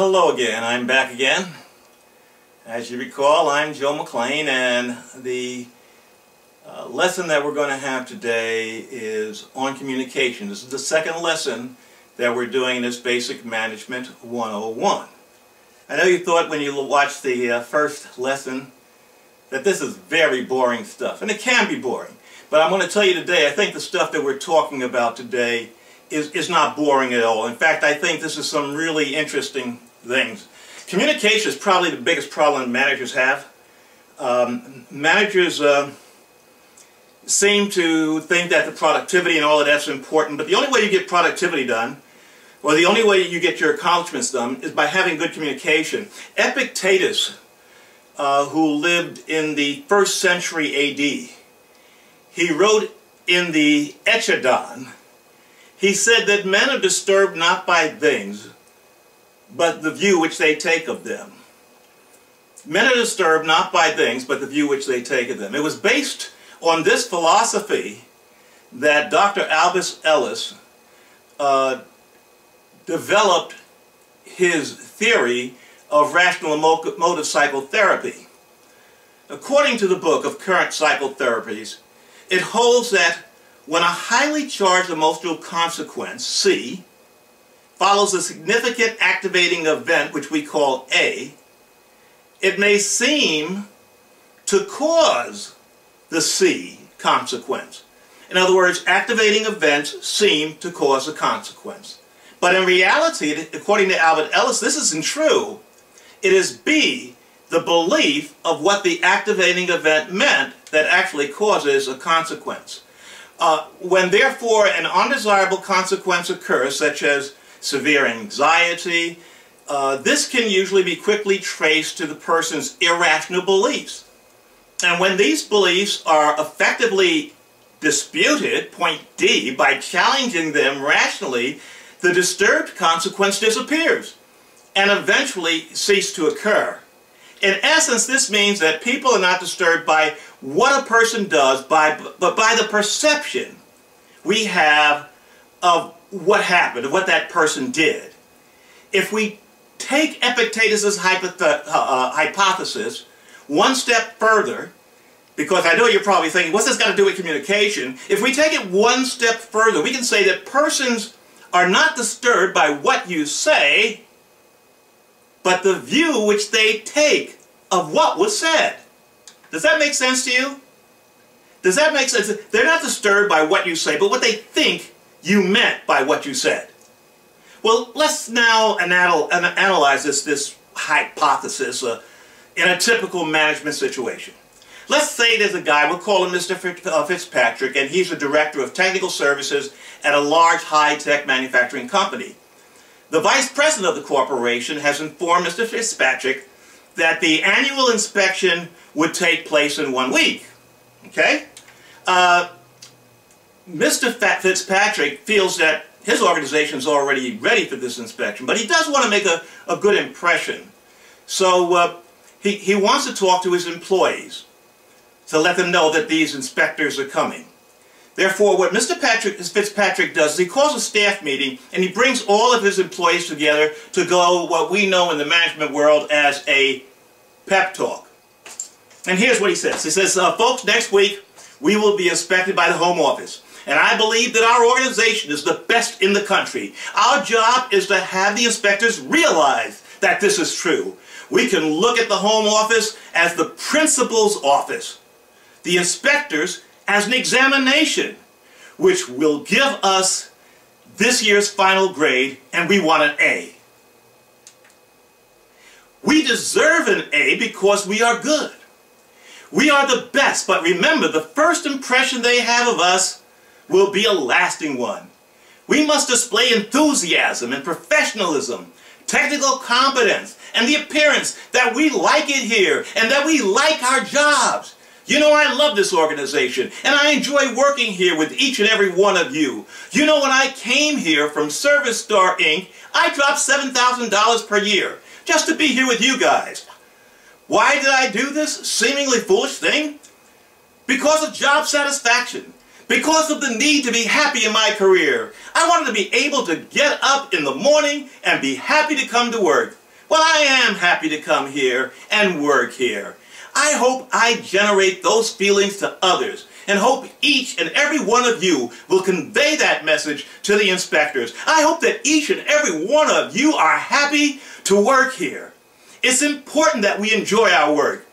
Hello again. I'm back again. As you recall, I'm Joe McLean, and the lesson that we're going to have today is on communication. This is the second lesson that we're doing in this Basic Management 101. I know you thought when you watched the first lesson that this is very boring stuff, and it can be boring. But I'm going to tell you today, I think the stuff that we're talking about today is not boring at all. In fact, I think this is some really interesting things. Communication is probably the biggest problem managers have. Managers seem to think that the productivity and all of that's important, but the only way you get productivity done, or the only way you get your accomplishments done, is by having good communication. Epictetus, who lived in the 1st century A.D., he wrote in the Encoding, he said that men are disturbed not by things, but the view which they take of them. Men are disturbed not by things, but the view which they take of them. It was based on this philosophy that Dr. Albus Ellis developed his theory of rational emotive psychotherapy. According to the book of Current Psychotherapies, it holds that when a highly charged emotional consequence, C, follows a significant activating event, which we call A, it may seem to cause the C consequence. In other words, activating events seem to cause a consequence. But in reality, according to Albert Ellis, this isn't true. It is B, the belief of what the activating event meant, that actually causes a consequence. When therefore an undesirable consequence occurs, such as severe anxiety, this can usually be quickly traced to the person's irrational beliefs. And when these beliefs are effectively disputed, point D, by challenging them rationally, the disturbed consequence disappears and eventually ceases to occur. In essence, this means that people are not disturbed by what a person does, but by the perception we have of what happened, of what that person did. If we take Epictetus' hypothesis one step further, because I know you're probably thinking, what's this got to do with communication? If we take it one step further, we can say that persons are not disturbed by what you say, but the view which they take of what was said. Does that make sense to you? Does that make sense? They're not disturbed by what you say, but what they think you meant by what you said. Well, let's now analyze this hypothesis in a typical management situation. Let's say there's a guy, we'll call him Mr. Fitzpatrick, and he's a director of technical services at a large high-tech manufacturing company. The vice president of the corporation has informed Mr. Fitzpatrick that the annual inspection would take place in 1 week. Okay? Mr. Fitzpatrick feels that his organization is already ready for this inspection, but he does want to make a good impression. So he wants to talk to his employees to let them know that these inspectors are coming. Therefore, what Mr. Fitzpatrick does is he calls a staff meeting and he brings all of his employees together to go what we know in the management world as a pep talk. And here's what he says. He says, folks, next week we will be inspected by the Home Office. And I believe that our organization is the best in the country. Our job is to have the inspectors realize that this is true. We can look at the Home Office as the principal's office. The inspectors as an examination, which will give us this year's final grade, and we want an A. We deserve an A because we are good. We are the best, but remember, the first impression they have of us will be a lasting one. We must display enthusiasm and professionalism, technical competence, and the appearance that we like it here and that we like our jobs. You know, I love this organization, and I enjoy working here with each and every one of you. You know, when I came here from Service Star Inc., I dropped $7,000 per year just to be here with you guys. Why did I do this seemingly foolish thing? Because of job satisfaction. Because of the need to be happy in my career. I wanted to be able to get up in the morning and be happy to come to work. Well, I am happy to come here and work here. I hope I generate those feelings to others, and hope each and every one of you will convey that message to the inspectors. I hope that each and every one of you are happy to work here. It's important that we enjoy our work.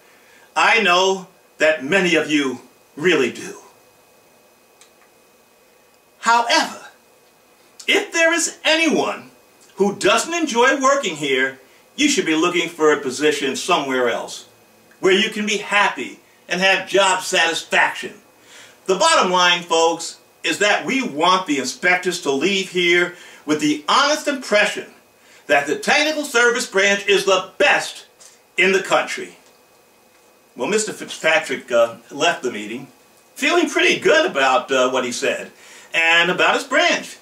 I know that many of you really do. However, if there is anyone who doesn't enjoy working here, you should be looking for a position somewhere else, where you can be happy and have job satisfaction. The bottom line, folks, is that we want the inspectors to leave here with the honest impression that the Technical Service Branch is the best in the country. Well, Mr. Fitzpatrick left the meeting feeling pretty good about what he said and about his branch.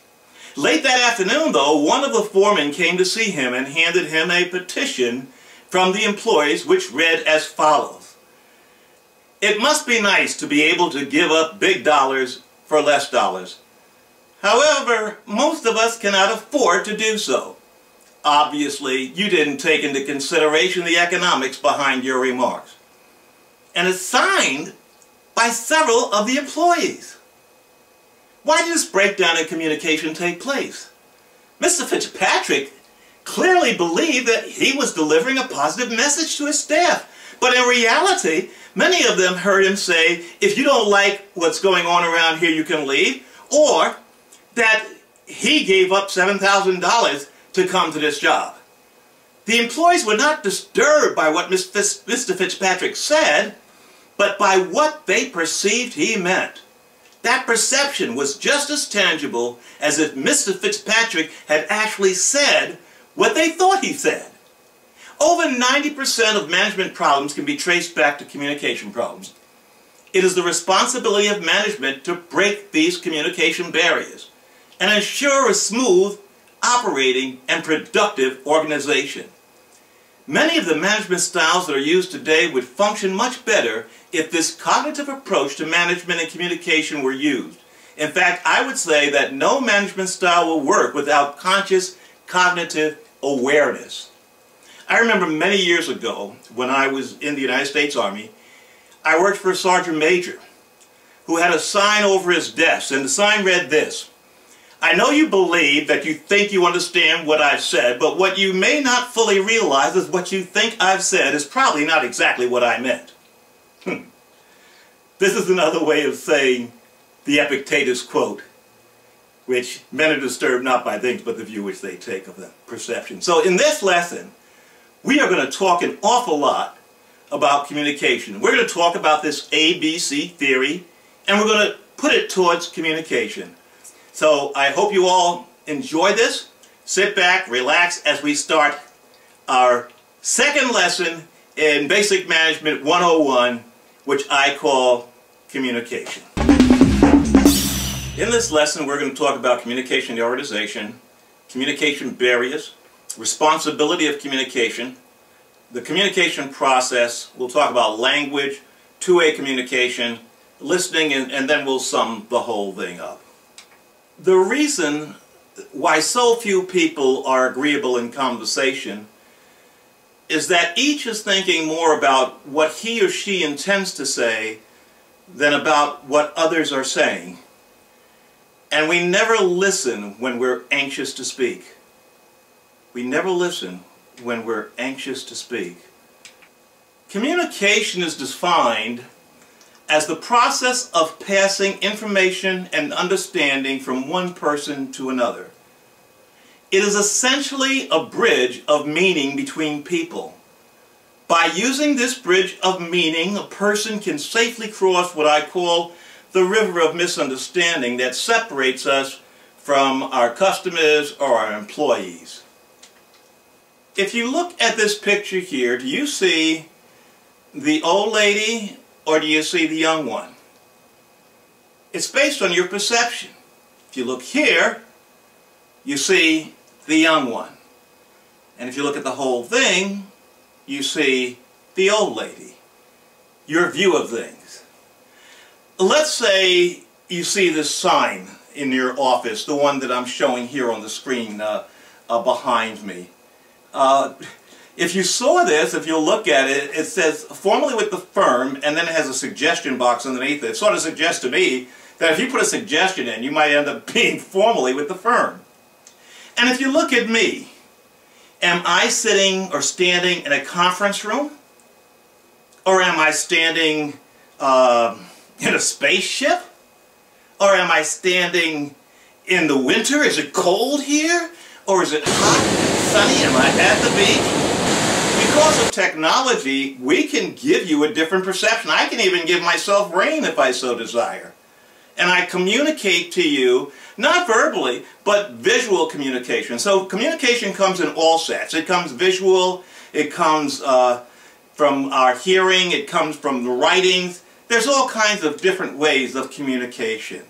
Late that afternoon, though, one of the foremen came to see him and handed him a petition from the employees which read as follows. It must be nice to be able to give up big dollars for less dollars. However, most of us cannot afford to do so. Obviously, you didn't take into consideration the economics behind your remarks. And it's signed by several of the employees. Why did this breakdown in communication take place? Mr. Fitzpatrick clearly believed that he was delivering a positive message to his staff. But in reality, many of them heard him say, if you don't like what's going on around here, you can leave. Or that he gave up $7,000 to come to this job. The employees were not disturbed by what Mr. Fitzpatrick said, but by what they perceived he meant. That perception was just as tangible as if Mr. Fitzpatrick had actually said what they thought he said. Over 90% of management problems can be traced back to communication problems. It is the responsibility of management to break these communication barriers and ensure a smooth, operating, and productive organization. Many of the management styles that are used today would function much better if this cognitive approach to management and communication were used. In fact, I would say that no management style will work without conscious cognitive awareness. I remember many years ago, when I was in the United States Army, I worked for a sergeant major who had a sign over his desk, and the sign read this: I know you believe that you think you understand what I've said, but what you may not fully realize is what you think I've said is probably not exactly what I meant. This is another way of saying the Epictetus quote, which men are disturbed not by things but the view which they take of them, perception. So in this lesson, we are going to talk an awful lot about communication. We're going to talk about this ABC theory, and we're going to put it towards communication. So I hope you all enjoy this. Sit back, relax as we start our second lesson in Basic Management 101, which I call communication. In this lesson, we're going to talk about communication in the organization, communication barriers, responsibility of communication, the communication process. We'll talk about language, two-way communication, listening, and then we'll sum the whole thing up. The reason why so few people are agreeable in conversation is that each is thinking more about what he or she intends to say than about what others are saying. And we never listen when we're anxious to speak. We never listen when we're anxious to speak. Communication is defined as the process of passing information and understanding from one person to another. It is essentially a bridge of meaning between people. By using this bridge of meaning, a person can safely cross what I call the river of misunderstanding that separates us from our customers or our employees. If you look at this picture here, do you see the old lady or do you see the young one? It's based on your perception. If you look here, you see the young one. And if you look at the whole thing, you see the old lady. Your view of things. Let's say you see this sign in your office, the one that I'm showing here on the screen behind me. If you saw this, if you'll look at it, it says formally with the firm, and then it has a suggestion box underneath it. It sort of suggests to me that if you put a suggestion in, you might end up being formally with the firm. And if you look at me, am I sitting or standing in a conference room? Or am I standing in a spaceship? Or am I standing in the winter? Is it cold here? Or is it hot, sunny? Am I at the beach? Because of technology, we can give you a different perception. I can even give myself rain if I so desire. And I communicate to you, not verbally, but visual communication. So communication comes in all sets. It comes visual, it comes from our hearing, it comes from the writings. There's all kinds of different ways of communication.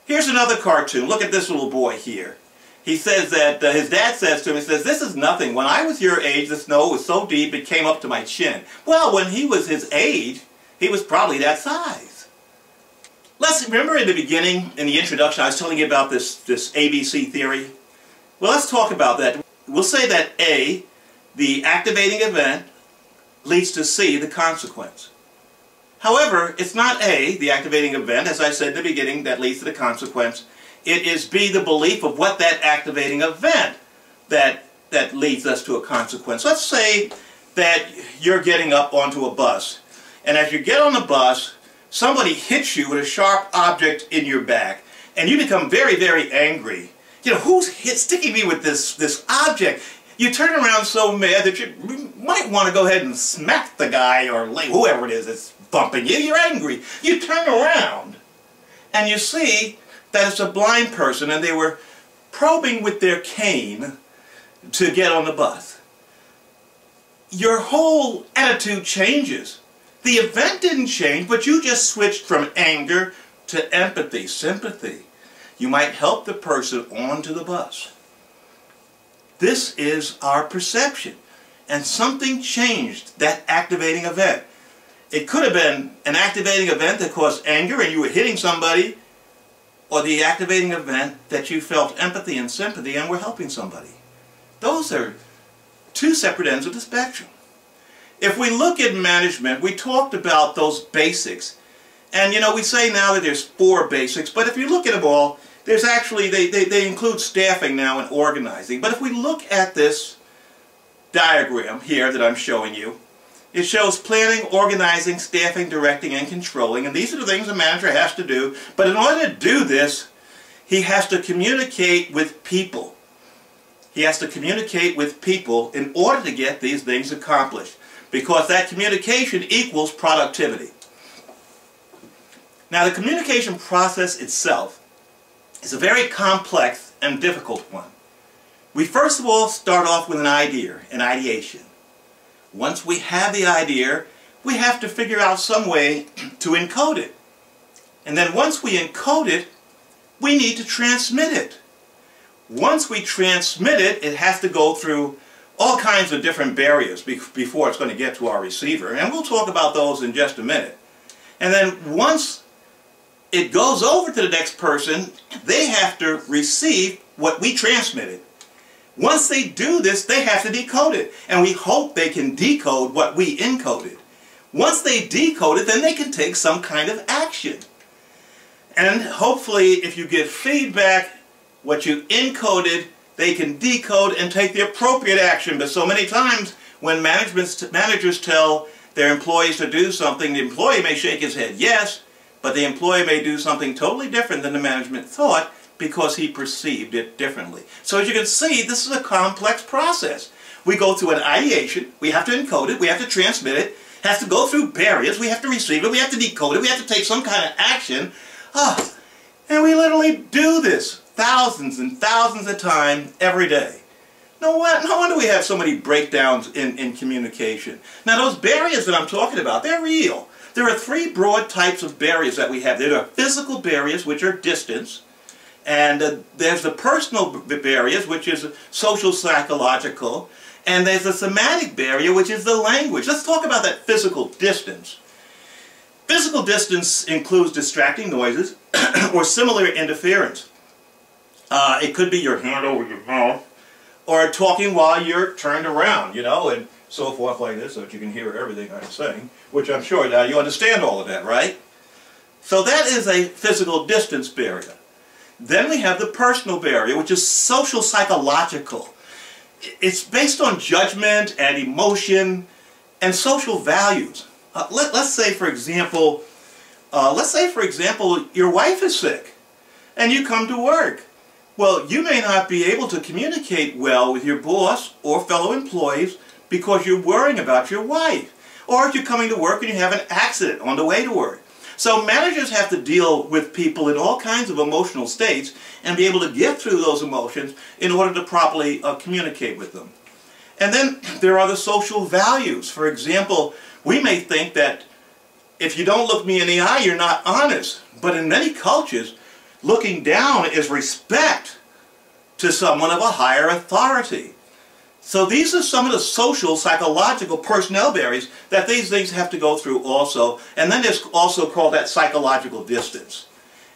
Here's another cartoon. Look at this little boy here. He says that his dad says to him, he says, "This is nothing. When I was your age, the snow was so deep it came up to my chin." Well, when he was his age, he was probably that size. Let's remember in the beginning, in the introduction, I was telling you about this ABC theory. Well, let's talk about that. We'll say that A, the activating event, leads to C, the consequence. However, it's not A, the activating event, as I said in the beginning, that leads to the consequence. It is B, the belief of what that activating event that leads us to a consequence. Let's say that you're getting up onto a bus, and as you get on the bus, somebody hits you with a sharp object in your back, and you become very, very angry. You know, who's sticking me with this object? You turn around so mad that you might want to go ahead and smack the guy or whoever it is that's bumping you. You're angry. You turn around, and you see that it's a blind person, and they were probing with their cane to get on the bus. Your whole attitude changes. The event didn't change, but you just switched from anger to empathy, sympathy. You might help the person onto the bus. This is our perception, and something changed that activating event. It could have been an activating event that caused anger and you were hitting somebody, or the activating event that you felt empathy and sympathy and were helping somebody. Those are two separate ends of the spectrum. If we look at management, we talked about those basics. And you know, we say now that there's 4 basics, but if you look at them all, there's actually, they include staffing now and organizing. But if we look at this diagram here that I'm showing you, it shows planning, organizing, staffing, directing, and controlling. And these are the things a manager has to do. But in order to do this, he has to communicate with people. He has to communicate with people in order to get these things accomplished. Because that communication equals productivity. Now, the communication process itself is a very complex and difficult one. We first of all start off with an idea, an ideation. Once we have the idea, we have to figure out some way to encode it. And then once we encode it, we need to transmit it. Once we transmit it, it has to go through all kinds of different barriers before it's going to get to our receiver. And we'll talk about those in just a minute. And then once it goes over to the next person, they have to receive what we transmitted. Once they do this, they have to decode it. And we hope they can decode what we encoded. Once they decode it, then they can take some kind of action. And hopefully, if you give feedback, what you encoded, they can decode and take the appropriate action. But so many times, when managers tell their employees to do something, the employee may shake his head yes, but the employee may do something totally different than the management thought, because he perceived it differently. So as you can see, this is a complex process. We go through an ideation, we have to encode it, we have to transmit it, has to go through barriers, we have to receive it, we have to decode it, we have to take some kind of action. And we literally do this thousands and thousands of times every day. No wonder we have so many breakdowns in communication. Now those barriers that I'm talking about, they're real. There are 3 broad types of barriers that we have. There are physical barriers, which are distance. And there's the personal barriers, which is social psychological, and there's the semantic barrier, which is the language. Let's talk about that physical distance. Physical distance includes distracting noises or similar interference. It could be your hand over your mouth, or talking while you're turned around, you know, and so forth like this, so that you can hear everything I'm saying, which I'm sure now you understand all of that, right? So that is a physical distance barrier. Then we have the personal barrier, which is social psychological. It's based on judgment and emotion and social values. Let's say, for example, your wife is sick and you come to work. Well, you may not be able to communicate well with your boss or fellow employees because you're worrying about your wife. Or if you're coming to work and you have an accident on the way to work. So managers have to deal with people in all kinds of emotional states and be able to get through those emotions in order to properly communicate with them. And then there are the social values. For example, we may think that if you don't look me in the eye, you're not honest. But in many cultures, looking down is respect to someone of a higher authority. So these are some of the social, psychological, personnel barriers that these things have to go through also. And then there's also called that psychological distance.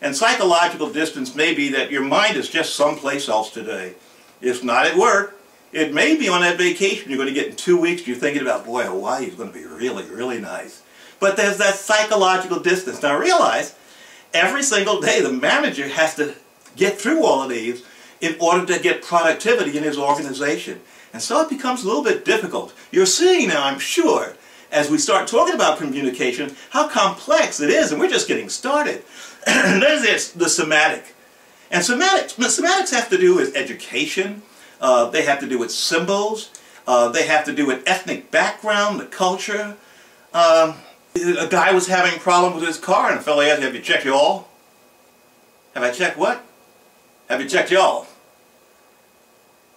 And psychological distance may be that your mind is just someplace else today. It's not at work. It may be on that vacation you're going to get in 2 weeks. You're thinking about, boy, Hawaii is going to be really, really nice. But there's that psychological distance. Now realize, every single day the manager has to get through all of these in order to get productivity in his organization. And so it becomes a little bit difficult. You're seeing now, I'm sure, as we start talking about communication, how complex it is, and we're just getting started. And then there's the somatic. And somatics have to do with education, they have to do with symbols, they have to do with ethnic background, the culture. A guy was having a problem with his car, and a fellow asked, have you checked your oil? Have I checked what? Have you checked your oil?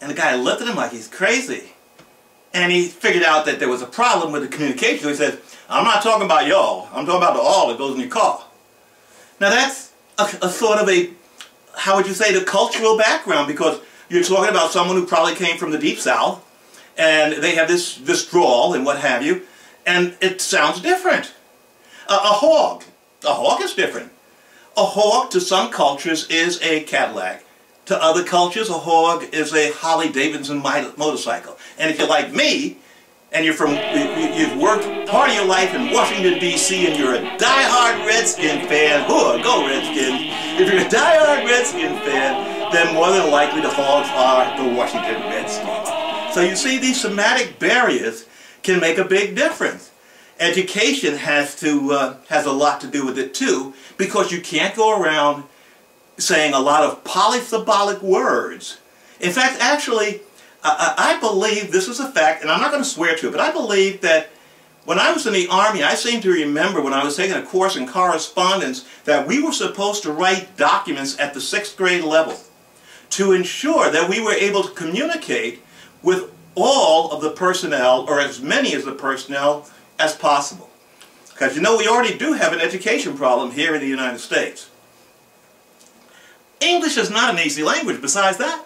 And the guy looked at him like he's crazy. And he figured out that there was a problem with the communication. So he said, I'm not talking about your oil. I'm talking about the oil that goes in your car. Now that's a sort of a, how would you say, the cultural background, because you're talking about someone who probably came from the Deep South, and they have this drawl and what have you, and it sounds different. A hog is different. A hog to some cultures is a Cadillac. To other cultures, a hog is a Harley Davidson motorcycle. And if you're like me, and you've worked part of your life in Washington, D.C., and you're a die-hard Redskin fan, go Redskins! If you're a die-hard Redskin fan, then more than likely the hogs are the Washington Redskins. So you see, these somatic barriers can make a big difference. Education has a lot to do with it too, because you can't go around saying a lot of polysyllabic words. In fact, actually, I believe, this is a fact, and I'm not going to swear to it, but I believe that when I was in the Army, I seem to remember when I was taking a course in correspondence that we were supposed to write documents at the 6th grade level to ensure that we were able to communicate with all of the personnel, or as many of the personnel as possible. Because you know, we already do have an education problem here in the United States. English is not an easy language. Besides that,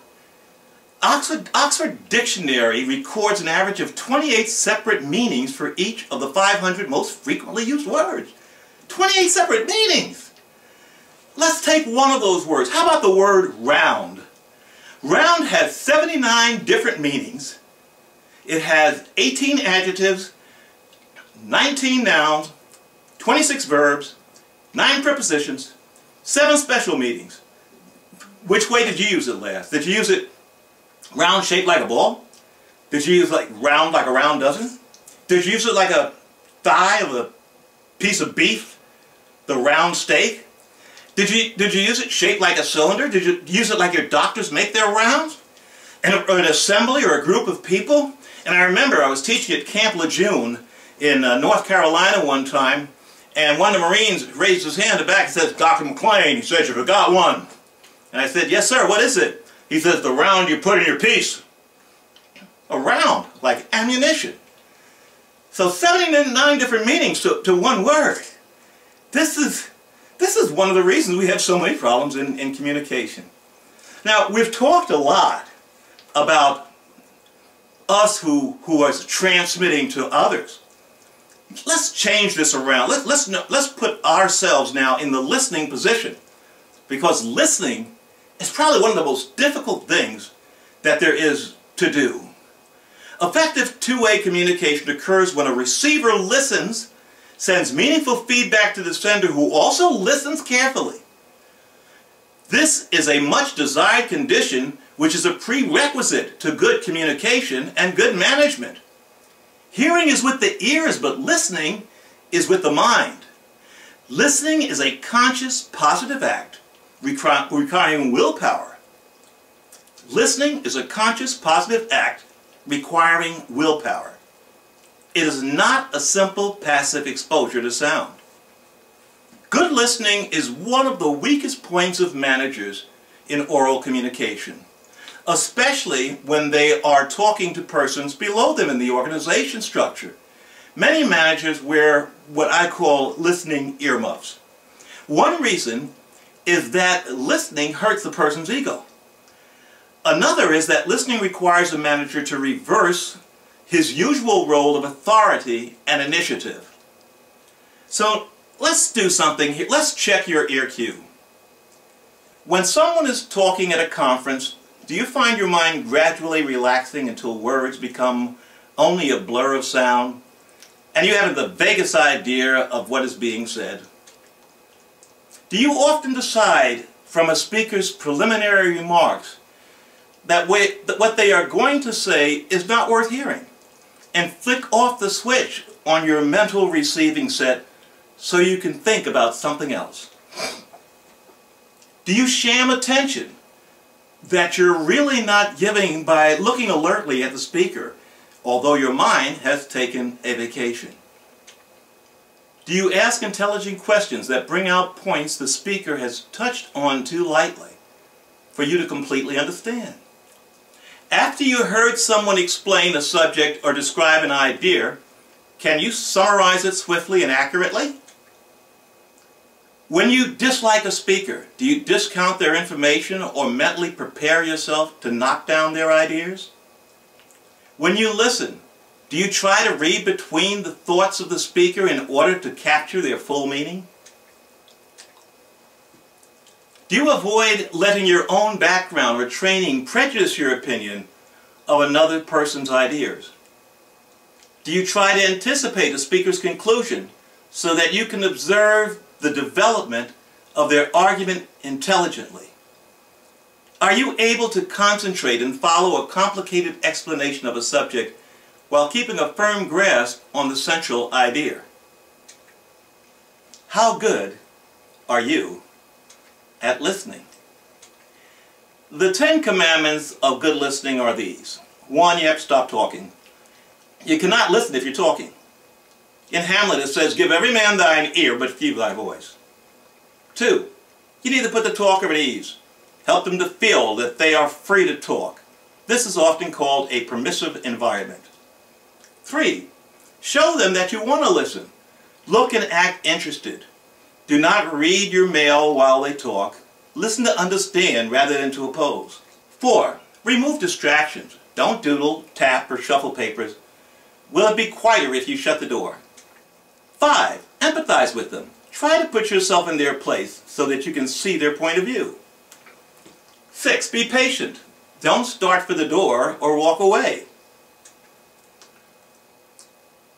Oxford Dictionary records an average of 28 separate meanings for each of the 500 most frequently used words. 28 separate meanings! Let's take one of those words. How about the word round? Round has 79 different meanings. It has 18 adjectives, 19 nouns, 26 verbs, 9 prepositions, 7 special meanings. Which way did you use it last? Did you use it round shaped like a ball? Did you use it like a round dozen? Did you use it like a thigh of a piece of beef? The round steak? Did you use it shaped like a cylinder? Did you use it like your doctors make their rounds? Or an assembly or a group of people? And I remember I was teaching at Camp Lejeune in North Carolina one time, and one of the Marines raised his hand in the back and says, Dr. McLean, he says, you forgot one. And I said, yes sir, what is it? He says, the round you put in your piece. A round, like ammunition. So 79 different meanings to one word. This is one of the reasons we have so many problems in communication. Now, we've talked a lot about us who are transmitting to others. Let's change this around. Let's put ourselves now in the listening position. Because listening is probably one of the most difficult things that there is to do. Effective two-way communication occurs when a receiver listens, sends meaningful feedback to the sender who also listens carefully. This is a much desired condition which is a prerequisite to good communication and good management. Hearing is with the ears, but listening is with the mind. Listening is a conscious, positive act requiring willpower. Listening is a conscious, positive act requiring willpower. It is not a simple, passive exposure to sound. Good listening is one of the weakest points of managers in oral communication, especially when they are talking to persons below them in the organization structure. Many managers wear what I call listening earmuffs. One reason is that listening hurts the person's ego. Another is that listening requires a manager to reverse his usual role of authority and initiative. So let's do something here. Let's check your ear cue. When someone is talking at a conference, do you find your mind gradually relaxing until words become only a blur of sound, and you have the vaguest idea of what is being said? Do you often decide from a speaker's preliminary remarks that what they are going to say is not worth hearing, and flick off the switch on your mental receiving set so you can think about something else? Do you sham attention that you're really not giving by looking alertly at the speaker, although your mind has taken a vacation? Do you ask intelligent questions that bring out points the speaker has touched on too lightly for you to completely understand? After you heard someone explain a subject or describe an idea, can you summarize it swiftly and accurately? When you dislike a speaker, do you discount their information or mentally prepare yourself to knock down their ideas? When you listen, do you try to read between the thoughts of the speaker in order to capture their full meaning? Do you avoid letting your own background or training prejudice your opinion of another person's ideas? Do you try to anticipate the speaker's conclusion so that you can observe the development of their argument intelligently? Are you able to concentrate and follow a complicated explanation of a subject while keeping a firm grasp on the central idea? How good are you at listening? The 10 commandments of good listening are these. 1, you have to stop talking. You cannot listen if you're talking. In Hamlet it says, give every man thine ear, but few thy voice. 2, you need to put the talker at ease. Help them to feel that they are free to talk. This is often called a permissive environment. 3, show them that you want to listen. Look and act interested. Do not read your mail while they talk. Listen to understand rather than to oppose. 4, remove distractions. Don't doodle, tap, or shuffle papers. Will it be quieter if you shut the door? 5, empathize with them. Try to put yourself in their place so that you can see their point of view. 6, be patient. Don't start for the door or walk away.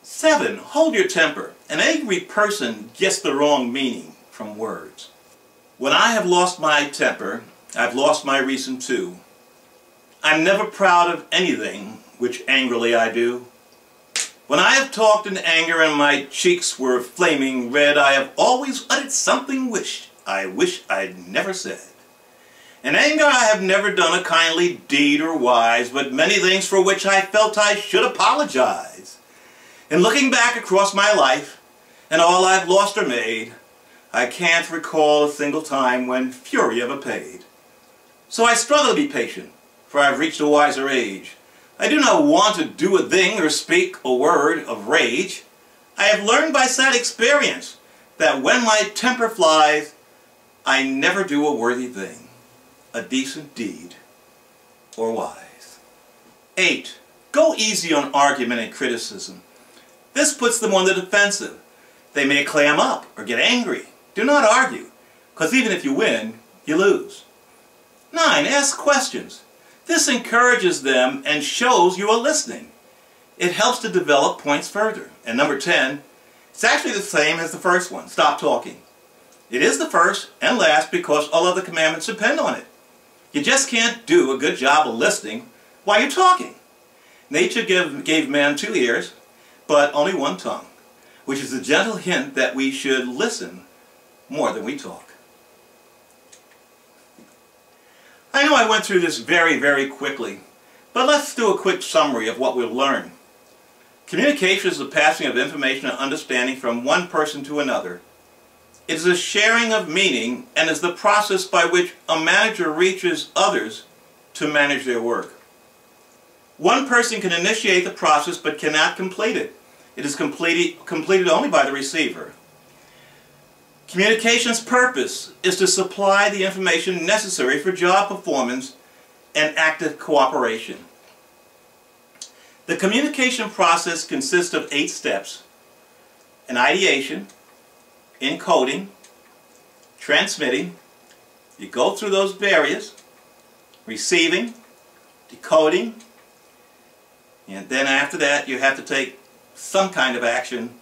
7, hold your temper. An angry person gets the wrong meaning from words. When I have lost my temper, I've lost my reason too. I'm never proud of anything which angrily I do. When I have talked in anger and my cheeks were flaming red, I have always uttered something which I wish I'd never said. In anger I have never done a kindly deed or wise, but many things for which I felt I should apologize. In looking back across my life, and all I've lost or made, I can't recall a single time when fury ever paid. So I struggle to be patient, for I've reached a wiser age. I do not want to do a thing or speak a word of rage. I have learned by sad experience that when my temper flies, I never do a worthy thing, a decent deed, or wise. 8, go easy on argument and criticism. This puts them on the defensive. They may clam up or get angry. Do not argue, because even if you win, you lose. 9, ask questions. This encourages them and shows you are listening. It helps to develop points further. And number 10, it's actually the same as the first one, stop talking. It is the first and last because all other commandments depend on it. You just can't do a good job of listening while you're talking. Nature gave man 2 ears, but only 1 tongue, which is a gentle hint that we should listen more than we talk. I know I went through this very, very quickly, but let's do a quick summary of what we've learned. Communication is the passing of information and understanding from one person to another. It is a sharing of meaning and is the process by which a manager reaches others to manage their work. One person can initiate the process but cannot complete it. It is completed only by the receiver. Communication's purpose is to supply the information necessary for job performance and active cooperation. The communication process consists of 8 steps: an ideation, encoding, transmitting, you go through those barriers, receiving, decoding, and then after that you have to take some kind of action,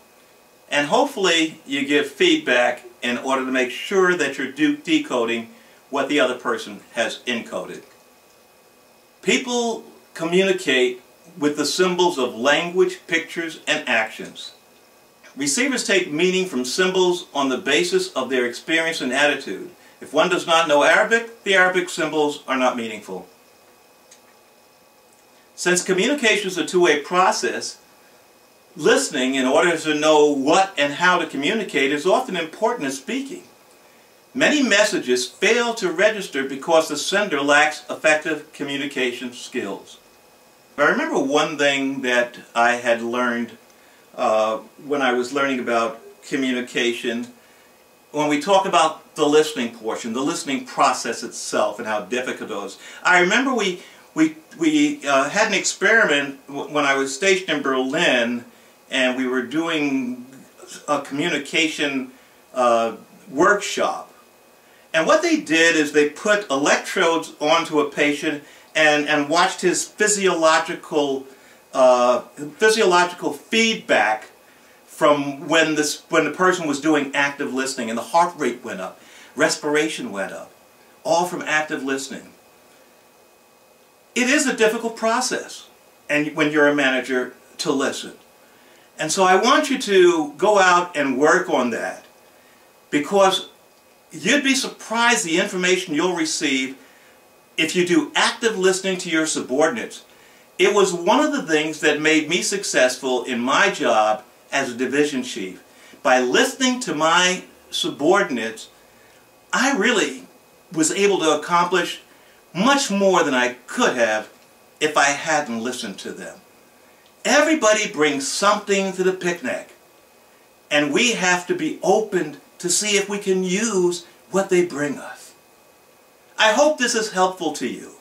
and hopefully you give feedback in order to make sure that you're decoding what the other person has encoded. People communicate with the symbols of language, pictures, and actions. Receivers take meaning from symbols on the basis of their experience and attitude. If one does not know Arabic, the Arabic symbols are not meaningful. Since communication is a two-way process, listening in order to know what and how to communicate is often important as speaking. Many messages fail to register because the sender lacks effective communication skills. I remember one thing that I had learned when I was learning about communication, when we talk about the listening portion, the listening process itself and how difficult it is. I remember we had an experiment when I was stationed in Berlin, and we were doing a communication workshop. And what they did is they put electrodes onto a patient and watched his physiological feedback from when the person was doing active listening, and the heart rate went up, respiration went up, all from active listening. It is a difficult process, and when you're a manager, to listen. And so I want you to go out and work on that, because you'd be surprised the information you'll receive if you do active listening to your subordinates. It was one of the things that made me successful in my job as a division chief. By listening to my subordinates, I really was able to accomplish much more than I could have if I hadn't listened to them. Everybody brings something to the picnic, and we have to be open to see if we can use what they bring us. I hope this is helpful to you,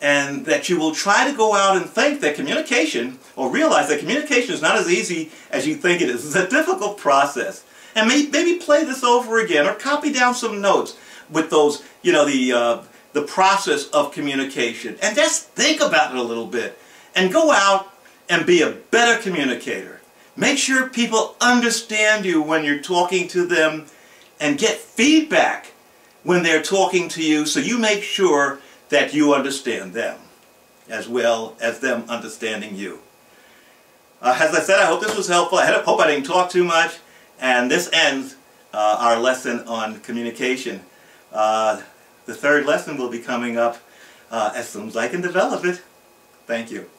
and that you will try to go out and think that communication, or realize that communication is not as easy as you think it is. It's a difficult process. And maybe play this over again, or copy down some notes with those, the process of communication. And just think about it a little bit. And go out and be a better communicator. Make sure people understand you when you're talking to them, and get feedback when they're talking to you, so you make sure that you understand them as well as them understanding you. As I said, I hope this was helpful. I hope I didn't talk too much. And this ends our lesson on communication. The third lesson will be coming up as soon as I can develop it. Thank you.